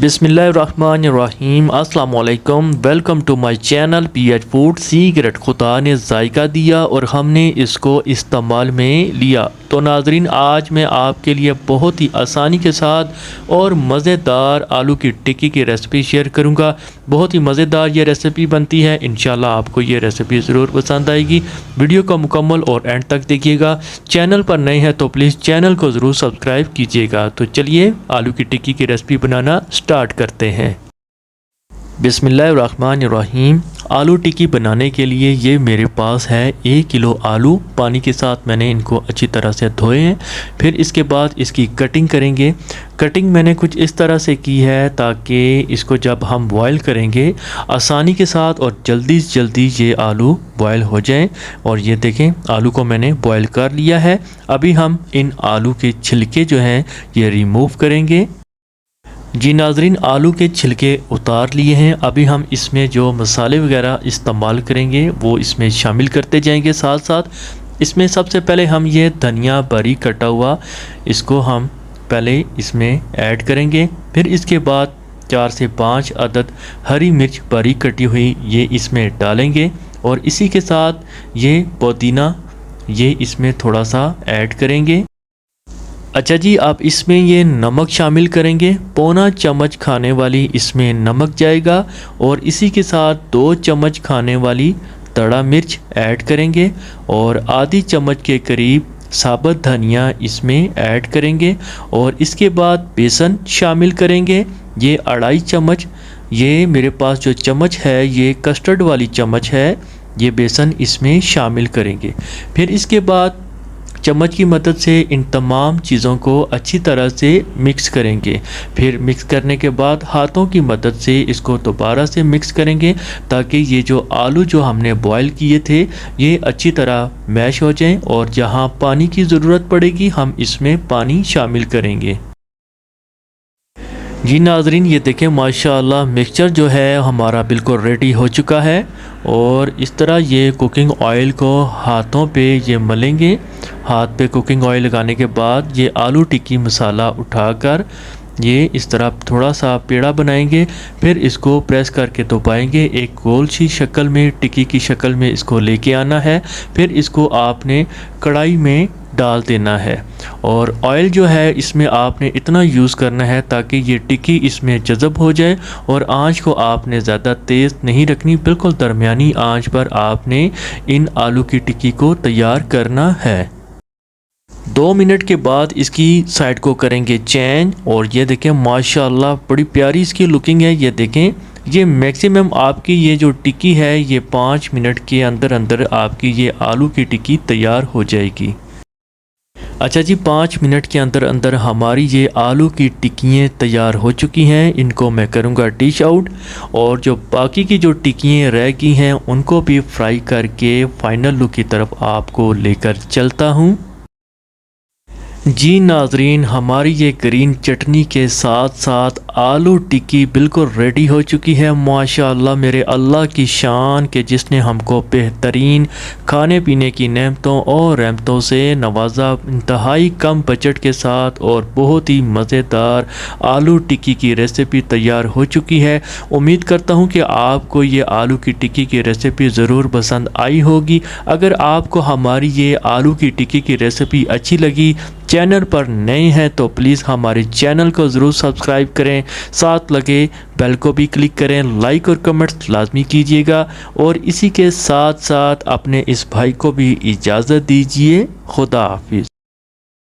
बिस्मिल्लाहिर्रहमानिर्रहीम अस्सलाम वालेकुम। Welcome to my channel PH food secret. खुदा ने जायका दिया और हमने इसको इस्तेमाल में लिया। तो नाजरीन, आज मैं आपके लिए बहुत ही आसानी के साथ और मज़ेदार आलू की टिक्की की रेसिपी शेयर करूंगा। बहुत ही मज़ेदार ये रेसिपी बनती है। इंशाल्लाह आपको ये रेसिपी ज़रूर पसंद आएगी। वीडियो को मुकम्मल और एंड तक देखिएगा। चैनल पर नए हैं तो प्लीज़ चैनल को ज़रूर सब्सक्राइब कीजिएगा। तो चलिए आलू की टिक्की की रेसिपी बनाना स्टार्ट करते हैं। बिस्मिल्लाहिर्रहमानिर्रहीम। आलू टिक्की बनाने के लिए ये मेरे पास है 1 किलो आलू। पानी के साथ मैंने इनको अच्छी तरह से धोए हैं। फिर इसके बाद इसकी कटिंग करेंगे। कटिंग मैंने कुछ इस तरह से की है ताकि इसको जब हम बॉयल करेंगे आसानी के साथ और जल्दी से जल्दी ये आलू बॉयल हो जाएं। और ये देखें, आलू को मैंने बॉयल कर लिया है। अभी हम इन आलू के छिलके जो हैं ये रिमूव करेंगे। जी नाजरीन, आलू के छिलके उतार लिए हैं। अभी हम इसमें जो मसाले वगैरह इस्तेमाल करेंगे वो इसमें शामिल करते जाएंगे। साथ साथ इसमें सबसे पहले हम ये धनिया बारीक कटा हुआ इसको हम पहले इसमें ऐड करेंगे। फिर इसके बाद 4 से 5 अदद हरी मिर्च बारीक कटी हुई ये इसमें डालेंगे। और इसी के साथ ये पुदीना ये इसमें थोड़ा सा ऐड करेंगे। अच्छा जी, आप इसमें ये नमक शामिल करेंगे। पौना चम्मच खाने वाली इसमें नमक जाएगा। और इसी के साथ 2 चम्मच खाने वाली तड़ा मिर्च ऐड करेंगे। और आधी चम्मच के करीब साबुत धनिया इसमें ऐड करेंगे। और इसके बाद बेसन शामिल करेंगे। ये 2.5 चम्मच, ये मेरे पास जो चम्मच है ये कस्टर्ड वाली चम्मच है, ये बेसन इसमें शामिल करेंगे। फिर इसके बाद चम्मच की मदद से इन तमाम चीज़ों को अच्छी तरह से मिक्स करेंगे। फिर मिक्स करने के बाद हाथों की मदद से इसको दोबारा से मिक्स करेंगे ताकि ये जो आलू जो हमने बॉयल किए थे ये अच्छी तरह मैश हो जाएं। और जहां पानी की ज़रूरत पड़ेगी हम इसमें पानी शामिल करेंगे। जी नाजरीन, ये देखें माशाल्लाह मिक्सचर जो है हमारा बिल्कुल रेडी हो चुका है। और इस तरह ये कुकिंग ऑयल को हाथों पे ये मलेंगे। हाथ पे कुकिंग ऑयल लगाने के बाद ये आलू टिक्की मसाला उठाकर ये इस तरह थोड़ा सा पेड़ा बनाएंगे। फिर इसको प्रेस करके दबाएंगे। एक गोल सी शक्ल में टिक्की की शक्ल में इसको लेके आना है। फिर इसको आपने कढ़ाई में डाल देना है। और ऑयल जो है इसमें आपने इतना यूज़ करना है ताकि ये टिक्की इसमें जज़ब हो जाए। और आंच को आपने ज़्यादा तेज़ नहीं रखनी, बिल्कुल दरमियानी आंच पर आपने इन आलू की टिक्की को तैयार करना है। 2 मिनट के बाद इसकी साइड को करेंगे चेंज। और ये देखें माशाल्लाह बड़ी प्यारी इसकी लुकिंग है। ये देखें, ये मैक्सिमम आपकी ये जो टिक्की है ये 5 मिनट के अंदर अंदर आपकी ये आलू की टिक्की तैयार हो जाएगी। अच्छा जी, 5 मिनट के अंदर अंदर हमारी ये आलू की टिक्कियाँ तैयार हो चुकी हैं। इनको मैं करूँगा डिश आउट। और जो बाकी की जो टिक्कियाँ रह गई हैं उनको भी फ्राई करके फाइनल लुक की तरफ आपको लेकर चलता हूँ। जी नाजरीन, हमारी ये ग्रीन चटनी के साथ साथ आलू टिक्की बिल्कुल रेडी हो चुकी है। माशाल्लाह मेरे अल्लाह की शान के जिसने हमको बेहतरीन खाने पीने की नेमतों और रहमतों से नवाजा, इंतहाई कम बजट के साथ और बहुत ही मज़ेदार आलू टिक्की की रेसिपी तैयार हो चुकी है। उम्मीद करता हूँ कि आपको ये आलू की टिक्की की रेसिपी ज़रूर पसंद आई होगी। अगर आपको हमारी ये आलू की टिक्की की रेसिपी अच्छी लगी, चैनल पर नए हैं तो प्लीज़ हमारे चैनल को ज़रूर सब्सक्राइब करें। साथ लगे बेल को भी क्लिक करें। लाइक और कमेंट्स लाजमी कीजिएगा। और इसी के साथ साथ अपने इस भाई को भी इजाज़त दीजिए। खुदा हाफिज़।